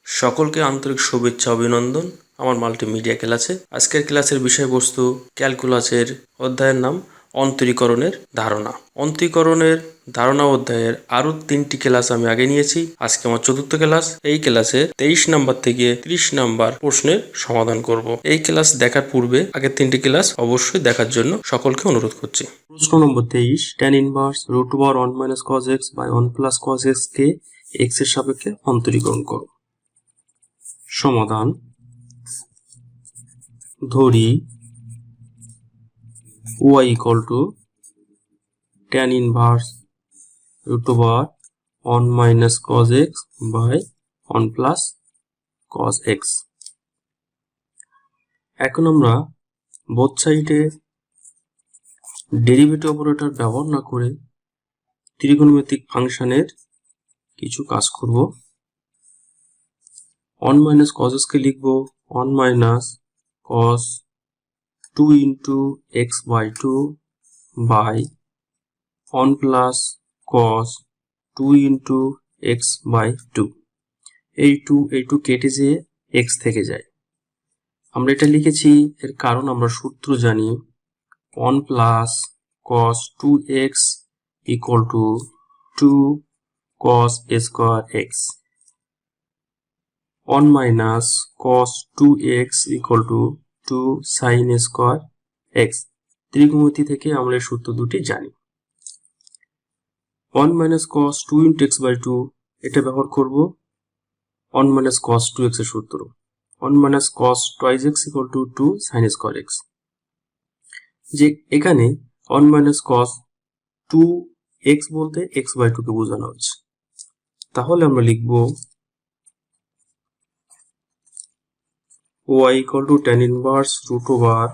সকলকে আন্তরিক শুভেচ্ছা অভিনন্দন আমার মাল্টিমিডিয়া ক্লাসে। আজকের ক্লাসের বিষয়বস্তু ক্যালকুলাসের অধ্যায়ের নাম অন্তরীকরণের ধারণা। অন্তরীকরণের ধারণা অধ্যায়ের আরো 3টি ক্লাস আমি আগে নিয়েছি। আজকে আমার 4র্থ ক্লাস। এই ক্লাসে 23 নাম্বার থেকে 30 নাম্বার প্রশ্নের সমাধান করব। এই ক্লাস দেখার পূর্বে আগের 3টি ক্লাস অবশ্যই দেখার জন্য সকলকে অনুরোধ করছি। প্রশ্ন নম্বর 23, tan inverse √1 - cos x by 1 + cos x কে x এর সাপেক্ষে অন্তরীকরণ করো। সমাধান: ধরি y = tan inverse √1 - cos x by 1 + cos x। এখন আমরা বোথ সাইডে ডেরিভেটিভ অপারেটর ব্যবহার না করে ত্রিকোণমিতিক ফাংশনের কিছু কাজ করব। 1 - cos x কে লিখব 1 - cos 2 × x by 2 by 1 + cos 2 × x by 2। এই 2 কেটে যেয়ে x থেকে যায়। আমরা এটা লিখেছি এর কারণ আমরা সূত্র জানি 1 + cos 2x = 2 cos square x। 1 - cos 2x = 2 sin square x। ত্রিকোণমিতি থেকে আমরা এই সূত্র দুটি জানি। 1 - cos 2 × x by 2 এটা ব্যবহার করব 1 - cos 2x এর সূত্র। 1 - cos 2x = 2 sin square x। যে এখানে 1 - cos 2x বলতে x by 2 কে বোঝানো হচ্ছে। তাহলে আমরা লিখব y = tan inverse √1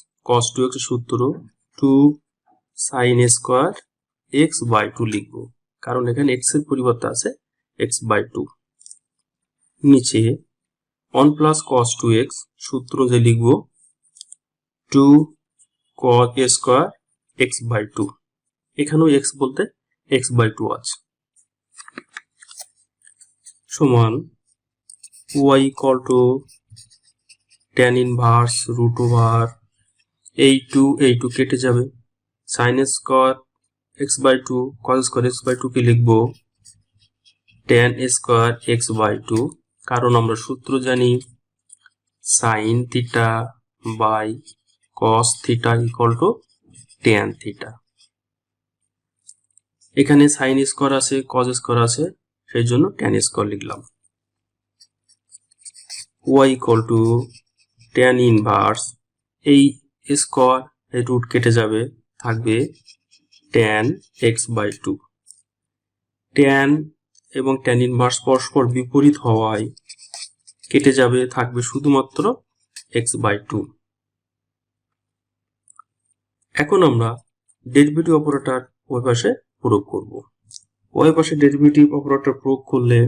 - cos 2x এর সূত্র 2 sin square x by 2 লিখব, কারণ এখানে x এর পরিবর্তে আছে x by 2। নিচে 1 + cos 2x সূত্র যে লিখব 2 cos square x by 2। এখানেও x বলতে x by 2 আছে। সমান y = tan ইনভার্স √, এই 2 কেটে যাবে, sin square x by 2 cos square x by 2 কে লিখব tan square x by 2, কারণ আমরা সূত্র জানি sin theta by cos theta = tan theta. এখানে sin স্কয়ার আছে cos স্কয়ার আছে, সেই জন্য tan স্কয়ার লিখলাম। y = tan ইনভার্স, এই স্কয়ার এই রুট কেটে যাবে, থাকবে tan x by 2। tan এবং tan ইনভার্স পরস্পর বিপরীত হওয়ায় কেটে যাবে, থাকবে শুধুমাত্র x by 2। এখন আমরা ডেরিভেটিভ অপারেটর ওই পাশে প্রয়োগ করব। ওই পাশে ডেরিভেটিভ অপারেটর প্রয়োগ করলে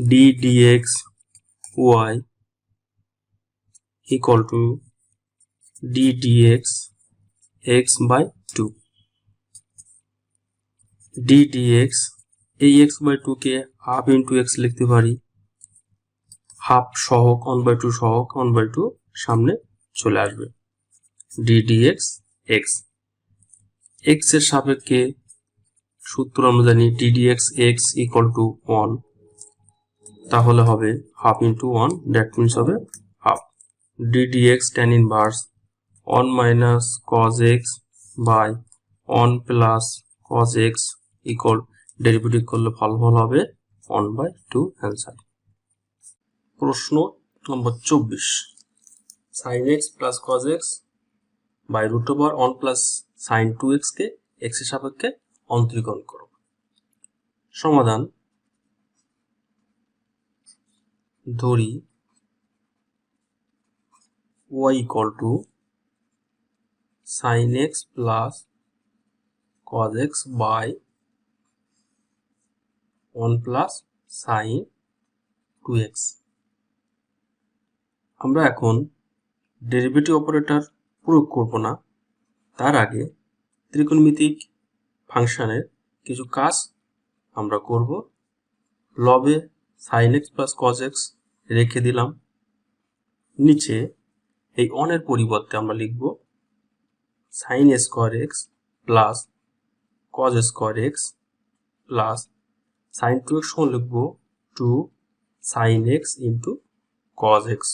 d dx y = d dx x by 2। d dx এই x by 2 K half into x লিখতে পারি, হাফ সহগ 1/2 সহগ 1/2 সামনে চলে আসবে, d dx x। x এর সাপেক্ষে সূত্র আমরা জানি d dx x = 1, তাহলে হবে হাফ ইন্টু 1, দ্যাট মিনস হবে half. d dx tan inverse 1 - cos x by 1 + cos x = derivative করলে ফলাফল হবে 1/2 অ্যান্সার। প্রশ্ন নম্বর 24, sin x + cos x by √1 + sin 2x কে x এর সাপেক্ষে অন্তরীকরণ করো। সমাধান: ধরি y = sin x + cos x by 1 + sin 2x। আমরা এখন ডেরিভেটিভ অপারেটর প্রয়োগ করব না, তার আগে ত্রিকোণমিতিক ফাংশনের কিছু কাজ আমরা করব। লবে sine x plus cos x রেখে দিলাম। নিচে এই অনের পরিবর্তে আমরা লিখব sine square x plus cos square x plus sine 2x সমান লিখব 2 sine x into cos x.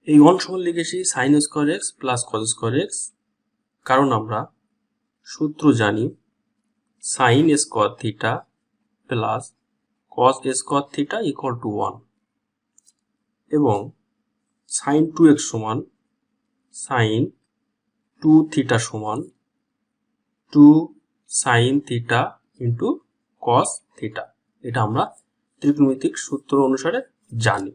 এই অন সমান লিখেছি sine square x plus cos square x, কারণ আমরা সূত্র জানি sine square theta plus cos square theta equal to 1 এবং সাইন 2x সমান সাইন 2 থিটা সমান 2 sine theta into cos theta. এটা আমরা ত্রিকোণমিতিক সূত্র অনুসারে জানি।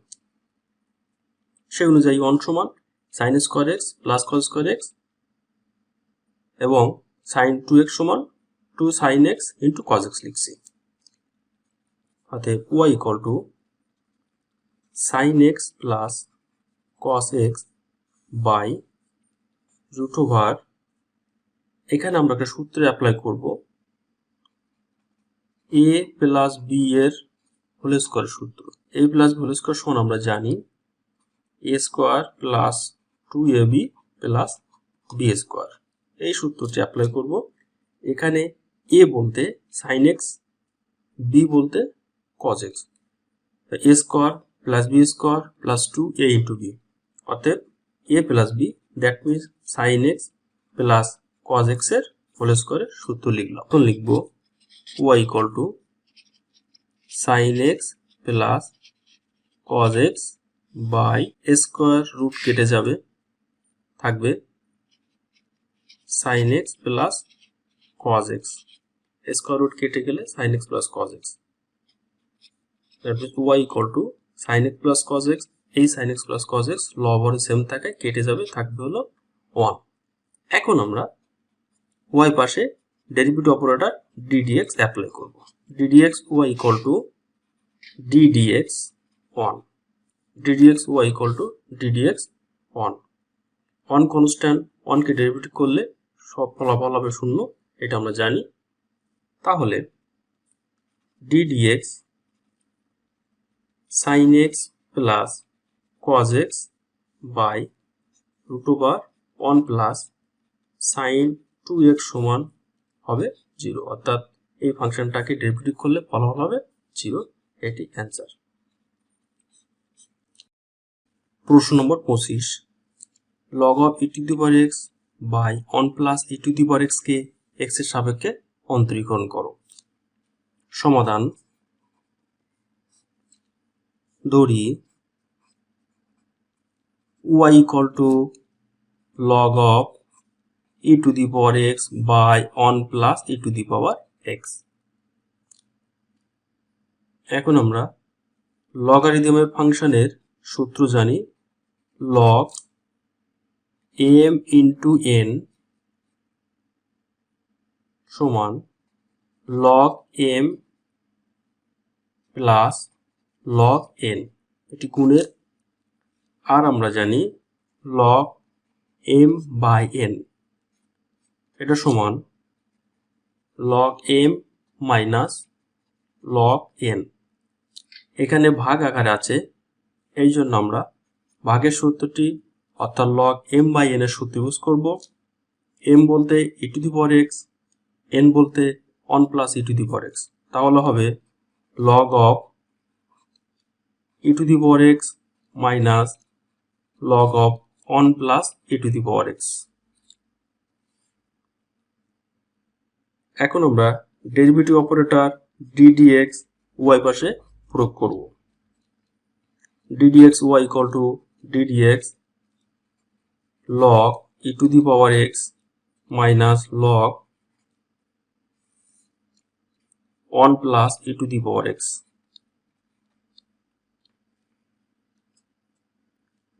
সেই অনুযায়ী 1 সমান sine square x plus cos square x এবং সাইন 2x সমান 2 sine x into cos x লিখছি। অতএব y equal to sine x plus cos x by root over, এখানে আমরা একটা সূত্রে অ্যাপ্লাই করব a প্লাস বি এর হোল স্কোয়ার সূত্র। a plus B whole square সমান আমরা জানি a square plus 2ab plus B square. এই সূত্রটি অ্যাপ্লাই করব। এখানে a বলতে সাইন এক্স, b বলতে cos x, a square plus B square plus 2a into B. অতএব a plus B, that means sine x plus cos x এর whole স্কোয়ারের সূত্র লিখলাম। এখন লিখব y equal to sine x plus cos x by square root কেটে যাবে, থাকবে sine x plus cos x, square root কেটে গেলে sine x plus cos x. That means y equal to sine x plus cos x, এই sine x plus cos x লবরে same থাকে, কেটে যাবে, থাকবে হলো 1। এখন আমরা y পাশে ডেরিভেটিভ অপারেটর ddx অ্যাপ্লাই করব। ddx y equal two ddx 1, ddx y equal two ddx 1। 1 constant, 1 কে ডেরিভেটিভ করলে সব ফলাফল হবে 0, এটা আমরা জানি। তাহলে ddx sin x plus cos x by root over 1 plus sin 2x সমান হবে 0, অর্থাৎ এই ফাংশনটাকে ডেরিভেটিভ করলে ফলাফল হবে 0। এটি অ্যান্সার। প্রশ্ন নম্বর 25, log of e to the power x by 1 plus e to the power x কে x এর সাপেক্ষে অন্তরীকরণ করো। সমাধান ধরি y equal to log of e to the power x by 1 plus e to the power x। এখন আমরা লগারিদমের ফাংশনের সূত্র জানি log m into n সমান log m plus log n, এটি গুণের। আর আমরা জানি log m by n, এটা সমান log m minus log n। এখানে ভাগ আকারে আছে, এই জন্য আমরা ভাগের সূত্রটি অর্থাৎ log m by n এর সূত্র ইউজ করব। m বলতে e to the power x, n বলতে 1 plus e to the power x, তাহলে হবে log of e to the power x minus log of 1 plus e to the power x। এখন আমরা derivative operator ddx y পাশে প্রয়োগ করব। ddx y equal to ddx log e to the power x minus log 1 plus e to the power x।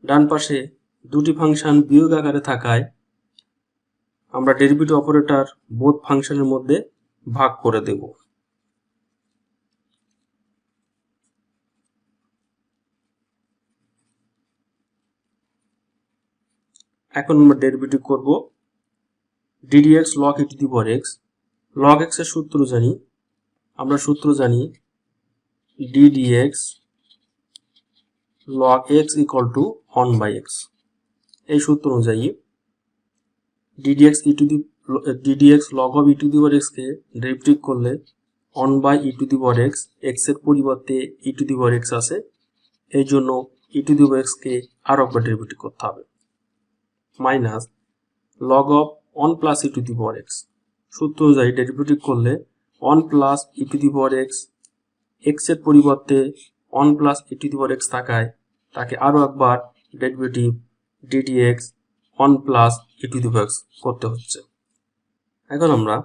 ডান পাশে দুটি function বিয়োগ আকারে থাকায় আমরা ডেরিভেটিভ অপারেটর বোথ ফাংশনের মধ্যে ভাগ করে দেব। এখন আমরা ডেরিভেটিভ করব ddx log e to the power x। log x এর সূত্র জানি আমরা সূত্র জানি d dx log x equal to 1 by x। এই সূত্র অনুযায়ী ddx log of e to the power x কে ডেরিভেটিভ করলে 1 by e to the power x, x এর পরিবর্তে e to the power x আছে, এই জন্য e to the power x কে আর একবার ডেরিভেটিভ করতে হবে, minus log of 1 plus e to the power x। সূত্র অনুযায়ী ডেরিভেটিভ করলে 1 plus e to the power x, x এর পরিবর্তে 1 plus e to the power x থাকায় তাকে আরো একবার derivative ddx 1 plus e to the power x করতে হচ্ছে। এখন আমরা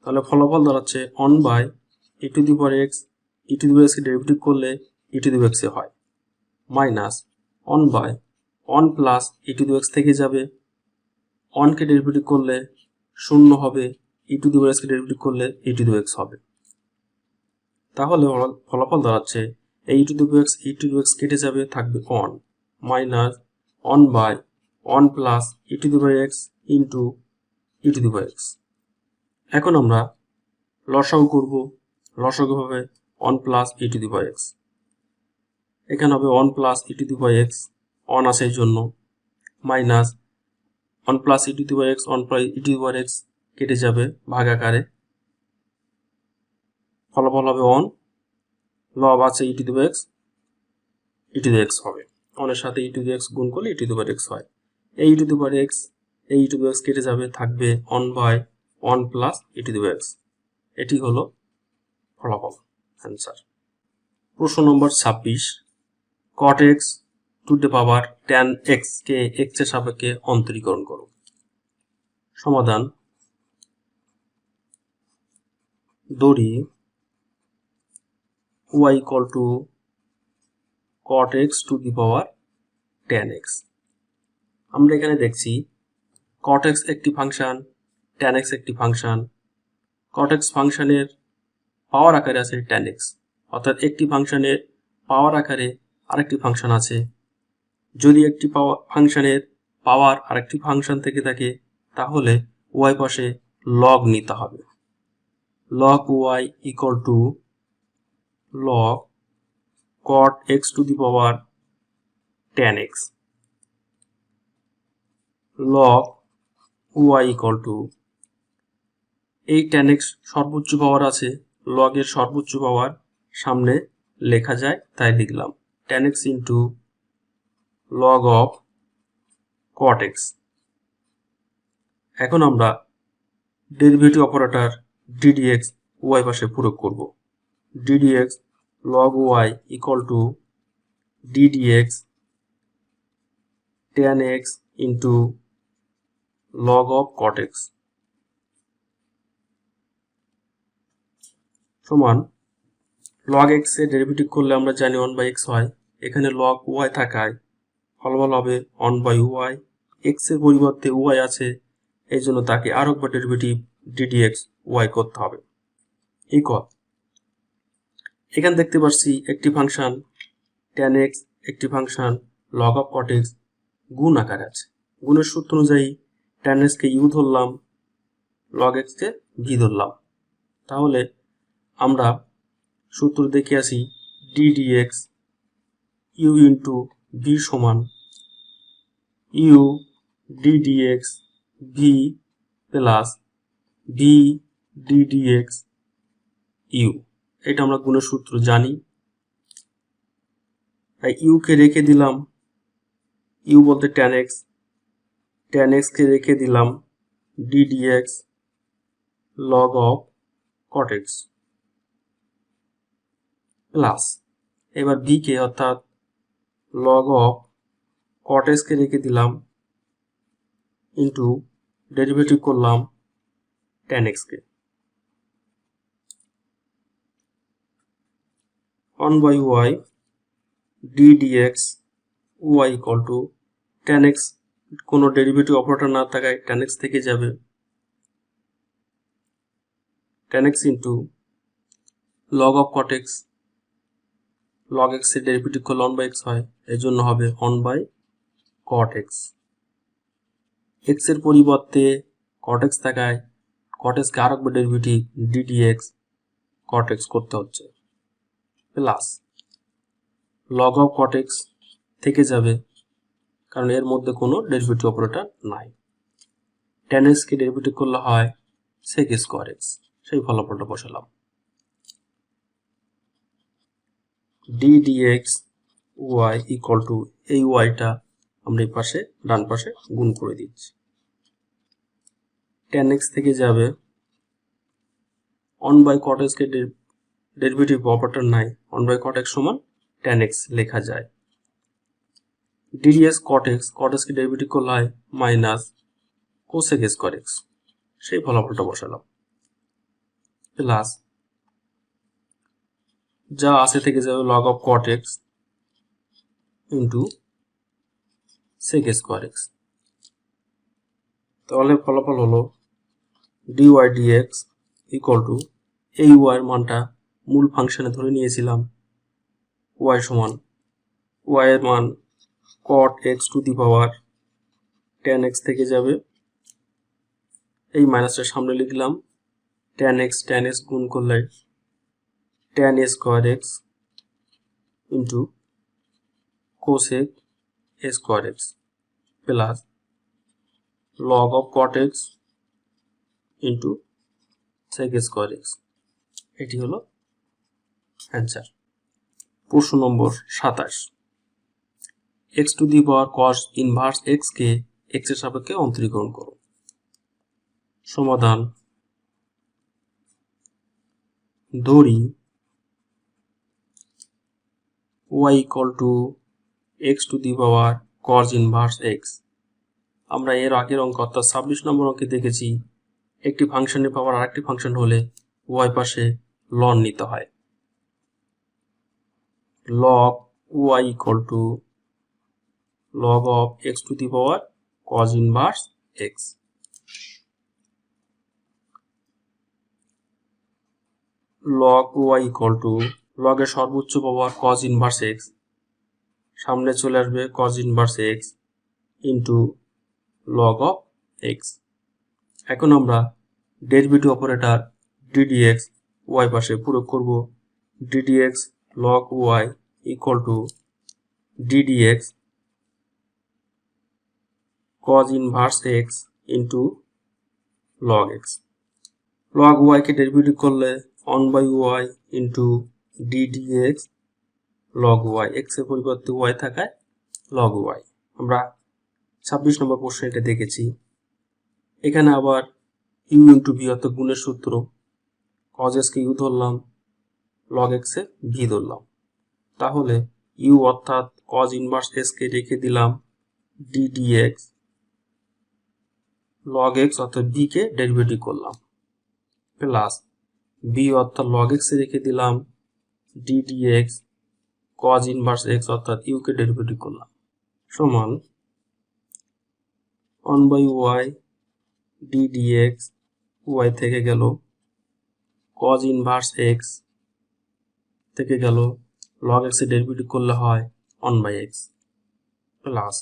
তাহলে ফলাফল দাঁড়াচ্ছে 1 by e to the power x, e to the power x কে ডেরিভেটিভ করলে e to the power x এ হয়, minus 1 by 1 plus e to the power x থেকে যাবে, 1 কে ডেরিভেটিভ করলে 0 হবে, e to the power x কে derivative করলে e to the power x হবে। তাহলে ফলাফল দাঁড়াচ্ছে এই e to the power x কেটে যাবে, থাকবে 1 minus 1 by 1 plus e to the power x into e to the power x। এখন আমরা লসাগু করব, লসাগু হবে 1 plus e to the power x, এখানে হবে 1 plus e to the power x, 1 আছে এই জন্য, minus 1 plus e to the power x, 1 plus e to the power x কেটে যাবে ভাগাকারে, ফলাফল হবে 1, লব আছে e to the power x, e to the x হবে, 1 এর সাথে e to the x গুণ করলে e to the power x হয়, এই e to the power x, এই e to the power x কেটে যাবে, থাকবে 1 by 1 plus e to the power x। এটি হলো ফলাফল, অ্যান্সার। প্রশ্ন নম্বর 26, cot x to the power tan x কে x এর সাপেক্ষে অন্তরীকরণ করো। সমাধান, ধরি y equal to cot x to the power tan x। আমরা এখানে দেখছি cot x একটি ফাংশন, tan x একটি ফাংশন। cot x ফাংশনের পাওয়ার আকারে আছে tan x, অর্থাৎ একটি ফাংশনের পাওয়ার আকারে আরেকটি ফাংশন আছে। যদি একটি ফাংশনের পাওয়ার আরেকটি ফাংশন থেকে থাকে তাহলে y পাশে log নিতে হবে। log y equal to log cot x to the power tan x। log y equal to এই tan x সর্বোচ্চ পাওয়ার আছে, log এর সর্বোচ্চ পাওয়ার সামনে লেখা যায় তাই লিখলাম tan x into log of cot x। এখন আমরা ডেরিভেটিভ অপারেটর ddx y পাশে প্রয়োগ করব। ddx log y equal to ddx tan x into log of cot x সমান log x এর ডেরিভেটিভ করলে আমরা জানি 1 by x হয়, এখানে log y থাকায় ফলাফল হবে 1 by y, x এর পরিবর্তে y আছে এই জন্য তাকে আরো একবার ডেরিভেটিভ ddx y করতে হবে। এখানে দেখতে পাচ্ছি একটি ফাংশন tan x, একটি function log of cot x গুণ আকারে আছে। গুণের সূত্র অনুযায়ী tan x কে u ধরলাম, log x কে v ধরলাম। তাহলে আমরা সূত্র দেখে আসি ddx u into v সমান u ddx v plus v ddx u। এটা আমরা গুণের সূত্র জানি, তাই u কে রেখে দিলাম, u বলতে tan x কে রেখে দিলাম ddx log of cot x plus এবার v কে অর্থাৎ log of cot x কে রেখে দিলাম ইনটু ডেরিভেটিভ করলাম tan x K 1 by y ddx y equal to tan x, কোনো ডেরিভেটিভ অপারেটর না থাকায় tan x থেকে যাবে, tan x into log of cot x, log x এর ডেরিভেটিভ করলে 1 by x হয়, এই জন্য হবে 1 by cot x। x এর পরিবর্তে cot x থাকায় cot x কে আরেকবার ডেরিভেটিভ ddx cot x করতে হচ্ছে plus log of cot x থেকে যাবে কারণ এর মধ্যে কোনো ডেরিভেটিভ অপারেটর নাই। tan x কে ডেরিভেটিভ করলে হয় sec square x, সেই ফলাফলটা বসালাম। d dx y equal two এই yটা আমরা এই পাশে ডান পাশে গুণ করে দিচ্ছি। tan x থেকে যাবে 1 by cot x কে ডেরিভেটিভ অপারেটর নাই, 1 by cot x সমান tan x লেখা যায়। ddx cot x কে ডেরিভেটিভ করলে হয় মাইনাস cosec square x, সেই ফলাফলটা বসালাম প্লাস যা আছে থেকে যাবে log of cot x into sec square x। তাহলে ফলাফল হলো dy dx ইকুয়াল টু এই y এর মানটা মূল ফাংশনে ধরে নিয়েছিলাম y সমান y এর মান cot x to the power tan x থেকে যাবে, এই মাইনাসটা সামনে লিখলাম, tan x গুণ করলে tan square x into cosec square x plus log of cot x into sec square x। এটি হলো অ্যান্সার। প্রশ্ন নম্বর 27, x to the power cos inverse x কে x এর সাপেক্ষে অন্তরীকরণ করো। সমাধান, ধরি y equal two x to the power cos inverse x। আমরা এর আগের অঙ্ক অর্থাৎ 26 নম্বর অঙ্কে দেখেছি একটি ফাংশনের পাওয়ার আরেকটি ফাংশন হলে y পাশে লন নিতে হয়। log y equal two log of x to the power cos inverse x। log y equal two log এর সর্বোচ্চ পাওয়ার cos ইনভার্স x, সামনে চলে আসবে cos inverse x into log of x। এখন আমরা ডেরিভেটিভ অপারেটর ddx y পাশে প্রয়োগ করব। ddx log y equal two ddx cos inverse x into log x। log y কে ডেরিভেটিভ করলে 1 by y into ddx log y, x এর পরিবর্তে y থাকায় log y। আমরা 26 নম্বর প্রশ্ন এটা দেখেছি। এখানে আবার u ইন্টু v অর্থাৎ গুণের সূত্র, cos x কে u ধরলাম, log x এ v ধরলাম, তাহলে u অর্থাৎ cos ইনভার্স s কে রেখে দিলাম, ddx log x অর্থাৎ v কে ডেরিভেটিভ করলাম প্লাস v অর্থাৎ log x এ রেখে দিলাম, ddx cos ইনভার্স x অর্থাৎ u কে ডেরিভেটিভ করলাম সমান 1 by y ddx y থেকে গেল cos ইনভার্স x থেকে গেল log x এর ডেরিভেটিভ করলে হয় 1 by x plus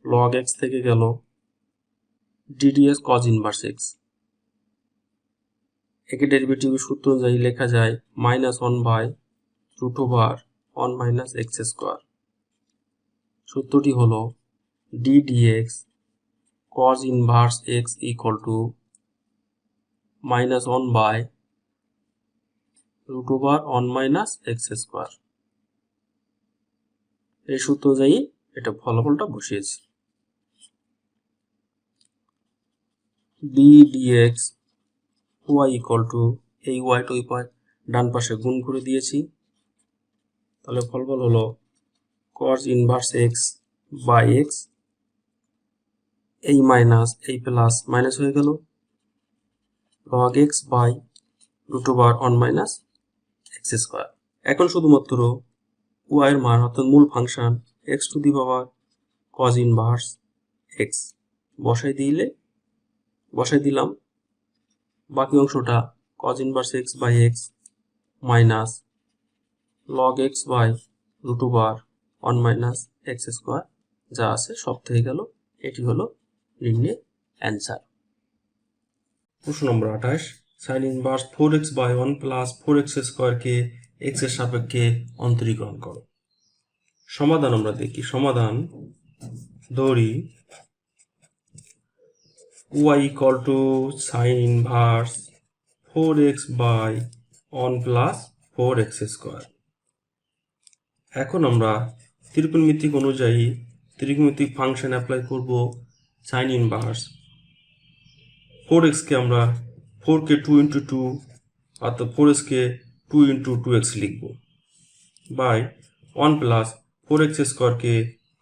log x থেকে গেল ddx cos ইনভার্স x, একে ডেরিভেটিভ সূত্র অনুযায়ী লেখা যায় -1 by √1 minus x স্কয়ার। সূত্রটি হলো d dx cos inverse x equal to -1 by √1 minus x square. এই সূত্র অনুযায়ী এটা ফলাফলটা বসিয়েছি। d dx y equal two এই y টা ওই ডান পাশে গুণ করে দিয়েছি, তাহলে ফলাফল হলো cos inverse x by x, এই মাইনাস এই প্লাস মাইনাস হয়ে গেল, log x by √1 minus x স্কয়ার। এখন শুধুমাত্র y এর মান অর্থাৎ মূল function x to the power cos inverse x বসাই দিলাম, বাকি অংশটা cos inverse x by x minus log x by √1 minus x স্কয়ার, যা আছে সব থেকে গেল। এটি হলো নির্ণয় অ্যান্সার। প্রশ্ন নম্বর 28, sine inverse 4x by 1 plus 4x স্কোয়ারকে x এর সাপেক্ষে অন্তরীকরণ করো। সমাধান আমরা দেখি। সমাধান ধরি y equal to sine inverse 4x by 1 plus 4x square. এখন আমরা ত্রিকোণমিতিক অনুযায়ী ত্রিকোণমিতিক ফাংশন অ্যাপ্লাই করব। সাইন ইনভার্স 4x কে আমরা 4 কে 2 ইন্টু 2 অর্থাৎ 4x কে 2 ইন্টু 2x লিখব বাই 1 প্লাস 4x স্কোয়ারকে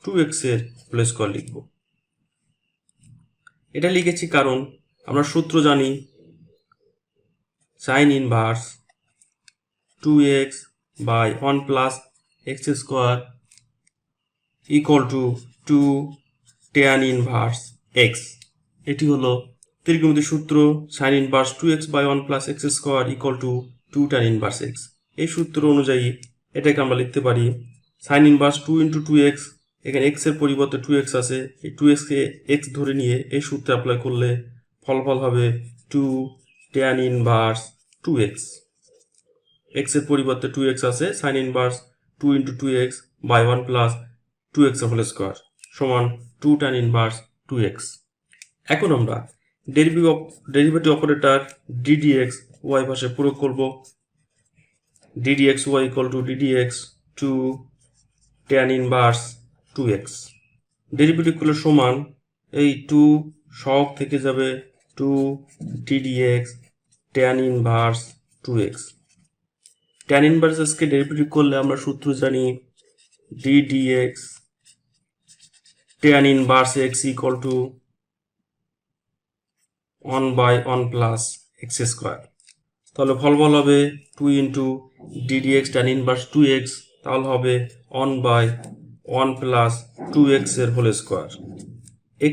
2x এর হোল স্কোয়ার লিখব। এটা লিখেছি কারণ আমরা সূত্র জানি sine inverse 2x by 1 plus x square equal to 2 tan inverse x। এটি হলো ত্রিকোণমিতিক সূত্র sine inverse 2x by 1 plus x square equal to 2 tan inverse x। এই সূত্র অনুযায়ী এটাকে আমরা লিখতে পারি সাইন ইনভার্স 2 ইন্টু 2x, এখানে x এর পরিবর্তে 2x আছে, এই 2x কে x ধরে নিয়ে এই সূত্রে অ্যাপ্লাই করলে ফলাফল হবে 2 tan ইনভার্স 2x। x এর পরিবর্তে 2x আছে, sine inverse 2 into 2x by 1 plus 2x whole square সমান 2 tan ইনভার্স 2x। এখন আমরা ডেরিভেটিভ অপারেটর ddx y পাশে প্রয়োগ করব। ddx y equal two ddx 2 tan inverse 2x। Derivative গুলো সমান এই 2 সহগ থেকে যাবে 2 ddx tan inverse 2x। tan inverse x কে ডেরিভেটিভ করলে আমরা সূত্র জানি ddx tan inverse x equal to 1 by 1 plus x square. তাহলে ফলাফল হবে 2 into ddx tan inverse 2x, তাহলে হবে 1 বাই 1 প্লাস 2x এর হোল স্কোয়ার।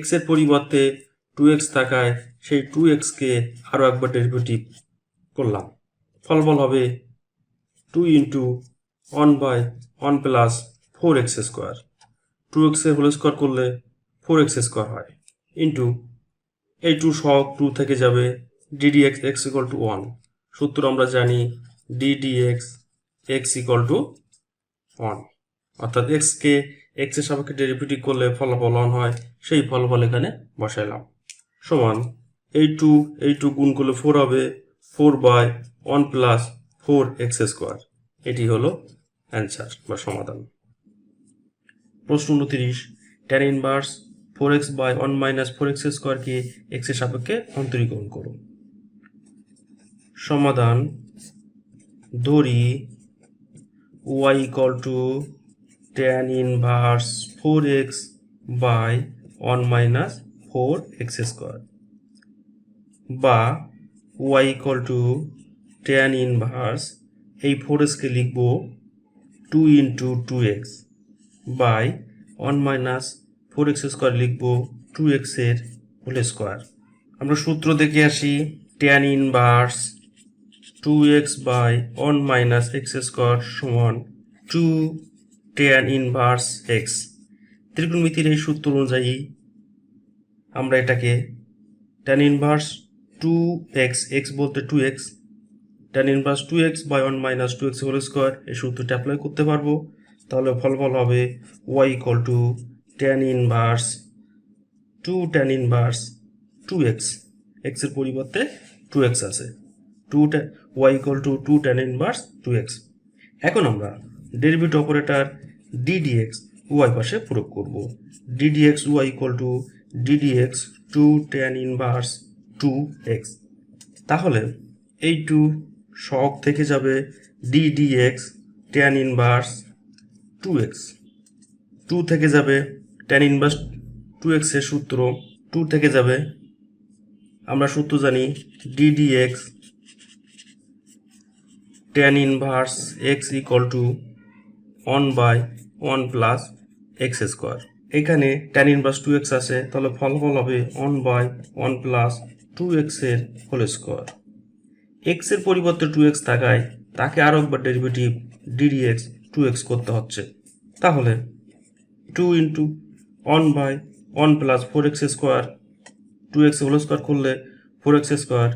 x এর পরিবর্তে 2x থাকায় সেই 2x কে আরো একবার ডেরিভেটিভ করলাম, ফলাফল হবে 2 into 1 by 1 plus 4x square. 2x এর হোল স্কোয়ার করলে 4x স্কোয়ার হয় ইন্টু এই 2 সহগ 2 থেকে যাবে ddx x ইকুয়াল টু 1। সূত্র আমরা জানি ddx x ইকুয়াল টু 1, অর্থাৎ x কে x এর সাপেক্ষে ডেরিভেটিভ করলে ফলাফল 1 হয়, সেই ফলাফল এখানে বসাইলাম সমান এই 2 গুণ করলে 4 হবে 4 বাই 1 প্লাস 4x স্কোয়ার। এটি হলো অ্যান্সার বা সমাধান। প্রশ্ন 29 tan inverse 4x by 1 minus 4x স্কোয়ারকে x এর সাপেক্ষে অন্তরীকরণ করো। সমাধান ধরি y equal to tan inverse 4x by 1 minus 4x square বা y equal to tan inverse এই 4x কে লিখব 2 into 2x by 1 minus 4x square লিখব 2x এর হোল স্কোয়ার। আমরা সূত্র দেখে আসি tan inverse 2x by 1 minus x square সমান 2 tan ইনভার্স x। ত্রিকোণমিতির এই সূত্র অনুযায়ী আমরা এটাকে tan ইনভার্স 2x, x বলতে 2x, tan inverse 2x by 1 minus 2x whole square এই সূত্রটা অ্যাপ্লাই করতে পারবো। তাহলে ফলাফল হবে y equal to tan inverse 2 tan inverse 2x, x এর পরিবর্তে 2x আছে, y equal to 2 tan inverse 2x। এখন আমরা ডেরিভেটিভ অপারেটর ddx y পাশে প্রয়োগ করব। ddx y equal two ddx 2 tan inverse 2x। তাহলে এই 2 সহগ থেকে যাবে ddx tan ইনভার্স 2x, 2 থেকে যাবে tan ইনভার্স 2x এর সূত্র 2 থেকে যাবে, আমরা সূত্র জানি ddx tan inverse x equal to 1 by 1 plus x square. এখানে tan ইনভার্স 2x আছে, তাহলে ফলাফল হবে 1 বাই 1 প্লাস 2x এর হোল স্কোয়ার। x এর পরিবর্তে 2x থাকায় তাকে আরো একবার ডেরিভেটিভ ddx 2x করতে হচ্ছে, তাহলে 2 into 1 by 1 plus 4x square, 2x whole square করলে 4x স্কোয়ার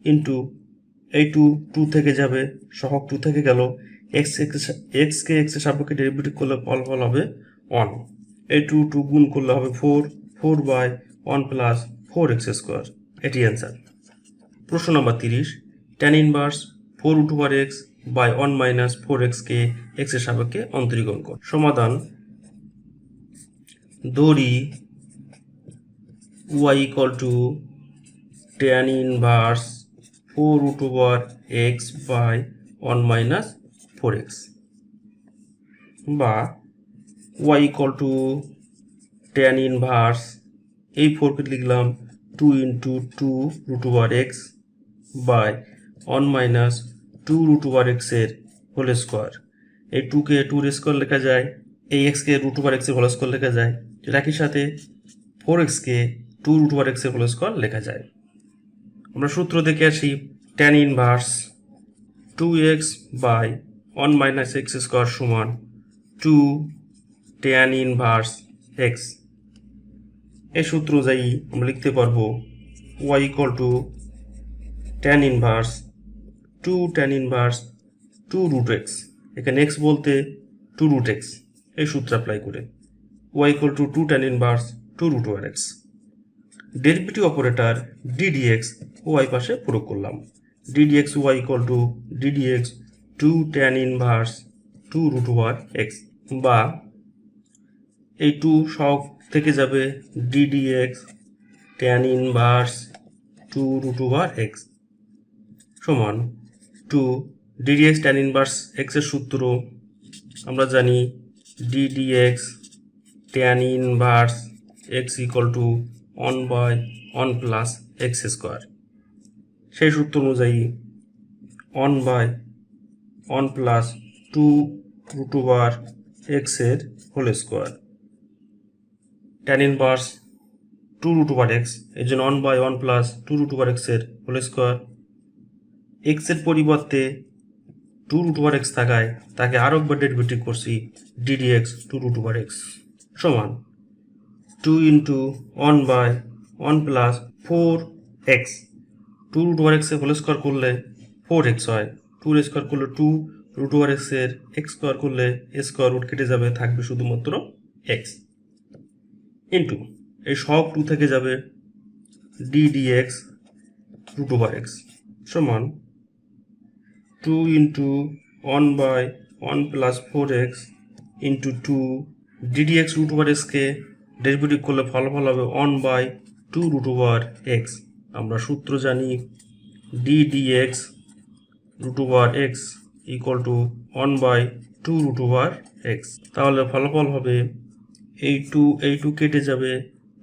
ইন্টু এই টু থেকে যাবে, সহগ 2 থেকে গেল, এক্সকে এক্সের সাপেক্ষে ডেরিভেটিভ করলে ফলাফল হবে 1। এই টু গুণ করলে হবে 4/1 প্লাস 4x²। এটি অ্যান্সার। প্রশ্ন নম্বর 30, tan inverse 4√x by 1 minus 4x কে x এর সাপেক্ষে অন্তরীকরণ কর। সমাধান: ধরি y equal to tan inverse 4√x by 1 minus 4x, বা y equal to tan inverse, এই 4কে লিখলাম 2 into 2√x by 1 minus 2√x এর হোল স্কোয়ার। এই 2কে 2 এর স্কোয়ার লেখা যায়, এই xকে √x এর হোল স্কোয়ার লেখা যায়, একই সাথে 4xকে 2√x এর হোল স্কোয়ার লেখা যায়। আমরা সূত্র দেখে আসি, tan inverse 2x by 1 minus x² সমান 2 tan ইনভার্স x। এই সূত্র অনুযায়ী আমরা লিখতে পারবো y equal to tan inverse 2 tan inverse 2√x, এখানে x বলতে 2√x, এই সূত্র অ্যাপ্লাই করে y equal to 2 tan inverse 2√x। Derivative operator ddx y পাশে প্রয়োগ করলাম, ddx y equal two ddx 2 tan inverse 2√x, বা এই 2 সহগ থেকে যাবে ddx tan ইনভার্স 2√x সমান 2 ddx tan ইনভার্স x এর সূত্র আমরা জানি, ddx tan inverse x equal two 1/1 plus x²। সেই সূত্র অনুযায়ী 1/1 প্লাস 2√x এর whole square, tan inverse 2√x, এই জন্য 1/1 প্লাস 2√x এর হোল স্কোয়ার। x এর পরিবর্তে 2√x থাকায় তাকে আরো একবার ডেরিভেটিভ করছি, ddx 2√x সমান 2 ইন্টু 1/1 প্লাস 4x, 2√x এর হোল স্কোয়ার করলে 4x হয়, 2 এর স্কোয়ার করলে 2√x এর x স্কোয়ার করলে স্কোয়ার রুট কেটে যাবে, থাকবে শুধুমাত্র x, ইন্টু এই সহগ 2 থেকে যাবে ddx √x সমান 2 into 1/1 plus 4x into 2 ddx √x কে ডেরিভেটিভ করলে ফলাফল হবে 1/2√x। আমরা সূত্র জানি, ddx √x equal two 1/2√x। তাহলে ফলাফল হবে এই 2 কেটে যাবে,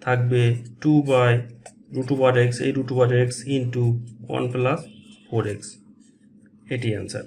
থাকবে 2/√x, এই √x ইন্টু 1 প্লাস 4x। এটি অ্যান্সার।